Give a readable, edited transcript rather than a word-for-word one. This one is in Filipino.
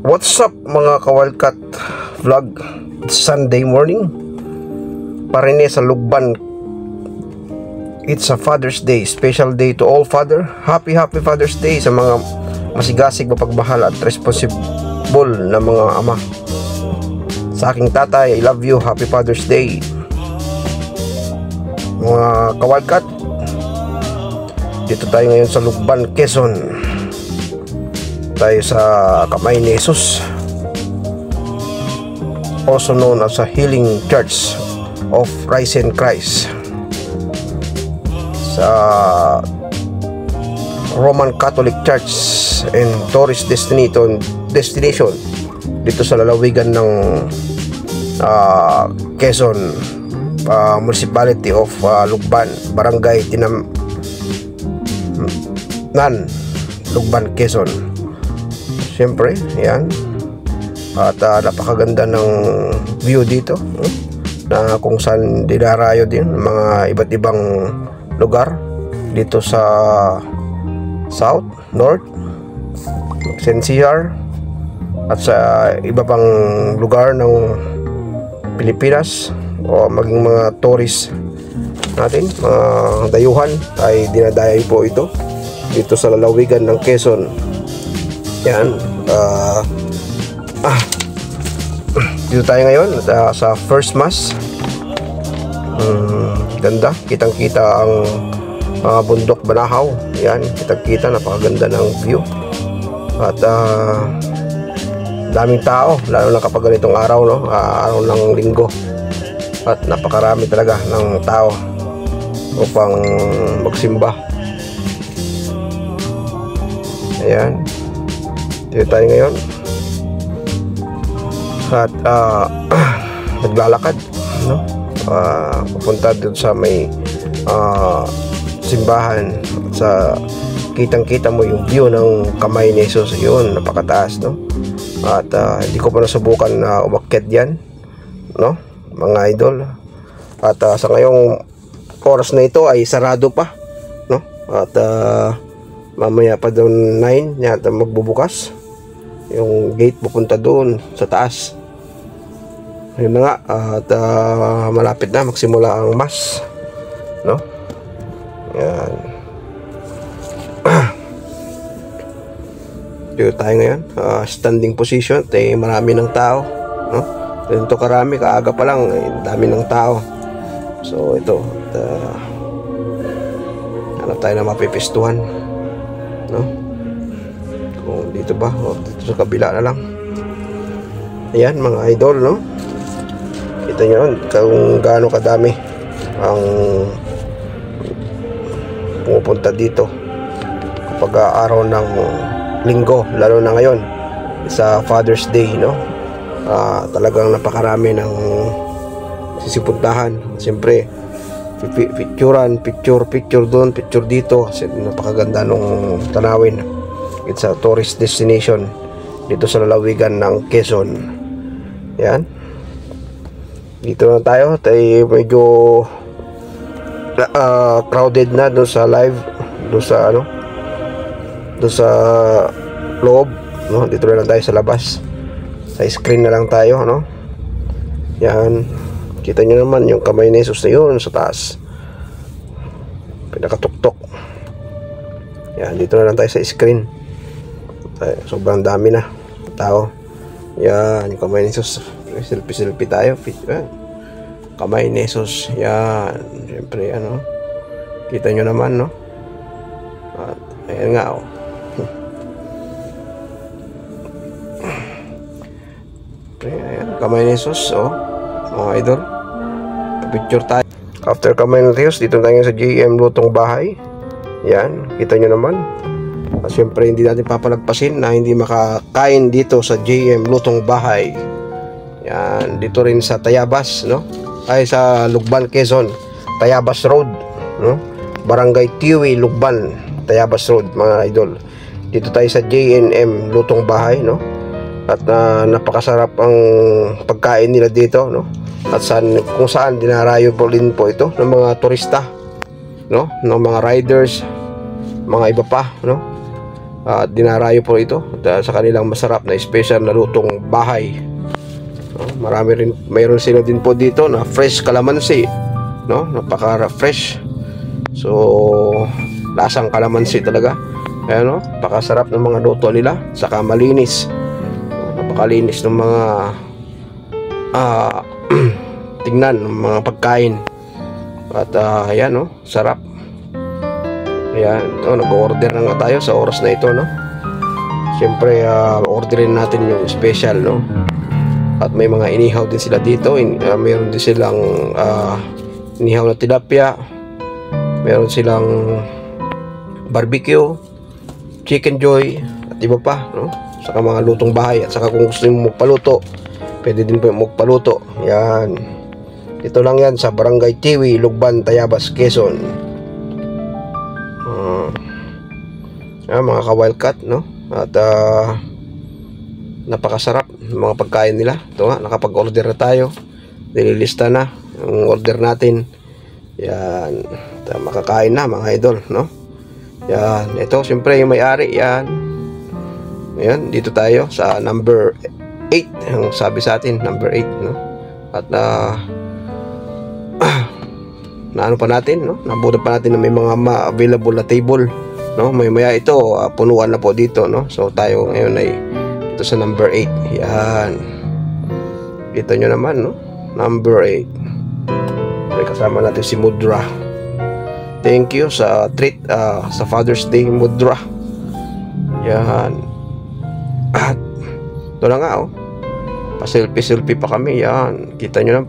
What's up mga kawalkat vlog? It's Sunday morning Parine sa Lugban. It's a Father's Day, special day to all father. Happy Father's Day sa mga masigasig, mapagmahal at responsible na mga ama. Sa aking tatay, I love you, Happy Father's Day. Mga kawalkat, dito tayo ngayon sa Lugban, Quezon. Tayo sa Kamay ni Jesus, also known as a Healing Church of Risen Christ, sa Roman Catholic Church and tourist destination dito sa lalawigan ng Quezon, Municipality of Lugban, Barangay Tinamnan, Lugban, Quezon. Siyempre, yan. At napakaganda ng view dito, na kung saan dinarayo din mga iba't ibang lugar dito sa South, North, NCR at sa iba pang lugar ng Pilipinas, o maging mga tourist natin, mga dayuhan, ay dinadayo po ito dito sa lalawigan ng Quezon. Yan. Dito tayo ngayon sa First Mass. Ganda, kitang kita ang bundok Banahaw. Yan, kitang kita, napakaganda ng view. At daming tao, lalo na kapag ganitong araw, no? Araw ng linggo. At napakarami talaga ng tao upang magsimba. Ayan, dito tayo ngayon. At naglalakad, no? Pupunta dito sa may simbahan. Sa kitang-kita mo yung view ng Kamay ni Jesus. Yun, napakataas, no? At hindi ko pa nasubukan na umakyat diyan, no, mga idol. At sa ngayong oras na ito ay sarado pa, no? At mamaya pa doon 9 yata magbubukas yung gate pupunta doon sa taas. Yun na nga. At malapit na magsimula ang mass, no? Yan. Dito tayo ngayon, standing position. Marami ng tao, no? Ganito karami, kaaga pa lang, dami ng tao. So ito, hanap tayo na mapipistuhan, no? Kung dito ba, o dito sa kabila na lang. Ayan mga idol, no? Kita nyo kung gaano kadami ang pumupunta dito kapag araw ng linggo, lalo na ngayon sa Father's Day, no? Talagang napakarami ng sisipuntahan. Siyempre, picture doon, picture dito, kasi napakaganda nung tanawin. It's a tourist destination dito sa lalawigan ng Quezon. Yan. Dito na tayo. Medyo crowded na doon sa live, doon sa doon sa loob, no? Dito na lang tayo sa labas. Sa screen na lang tayo, no? Yan. Kita nyo naman yung Kamay ni Jesus na yun sa taas, pinakatuktok. Yan, dito na lang tayo sa screen. Sobrang dami na tao. Yan, yung Kamay ni Jesus. Selfie tayo. Kamay ni Jesus. Yan, siyempre, kita nyo naman, no? At ayan nga, oh. Ayan, Kamay ni Jesus, oh, mga idol. Picture tayo. After Kamay ni Jesus, dito tayo sa JM Lutong Bahay. Yan, kita nyo naman. At syempre, hindi natin papalagpasin na hindi makakain dito sa JM Lutong Bahay. Yan, dito rin sa Tayabas, no? Ay, sa Lugban, Quezon, Tayabas Road, no? Barangay Tiwi, Lugban, Tayabas Road, mga idol. Dito tayo sa JNM Lutong Bahay, no? At napakasarap ang pagkain nila dito, no? At kung saan dinarayo po rin po ito ng mga turista, no? Ng mga riders, mga iba pa, no? dinarayo po ito dahil sa kanilang masarap na special na lutong bahay. Mayroon sila din po dito na fresh kalamansi, no? Napaka fresh. So lasang kalamansi talaga. Ayan, no? Napakasarap ng mga luto nila, saka malinis. Napakalinis ng mga tingnan ng mga pagkain. At ayan, no? Sarap. Ayan, nag-order na nga tayo sa oras na ito, no? Siyempre, orderin natin yung special, no? At may mga inihaw din sila dito. Mayroon din silang inihaw na tilapia. Mayroon silang barbecue, chicken joy, at iba pa, no? Saka mga lutong bahay. At saka kung gusto nyo magpaluto, pwede din po magpaluto. Yan. Ito lang yan sa Barangay Tiwi, Lugban, Tayabas, Quezon. Mga ka-wildcat, no? At napakasarap mga pagkain nila. Ito nga, nakapag-order na tayo. Nililista na yung order natin. Yan. Makakain na mga idol, no? Yan. Ito, siyempre yung may-ari. Yan. Ayan, dito tayo sa number 8. Ang sabi sa atin, number 8, no? At naano pa natin, no? Nabunan pa natin na may mga available na table, no? Maya ito, punuan na po dito, no? So tayo ngayon ay ito sa number 8. Yan. Kita nyo naman, no? Number 8. May kasama natin si Mudra. Thank you sa treat sa Father's Day, Mudra. Yan. At ito na nga, oh. Pa-selfie pa kami. Yan. Kita nyo lang,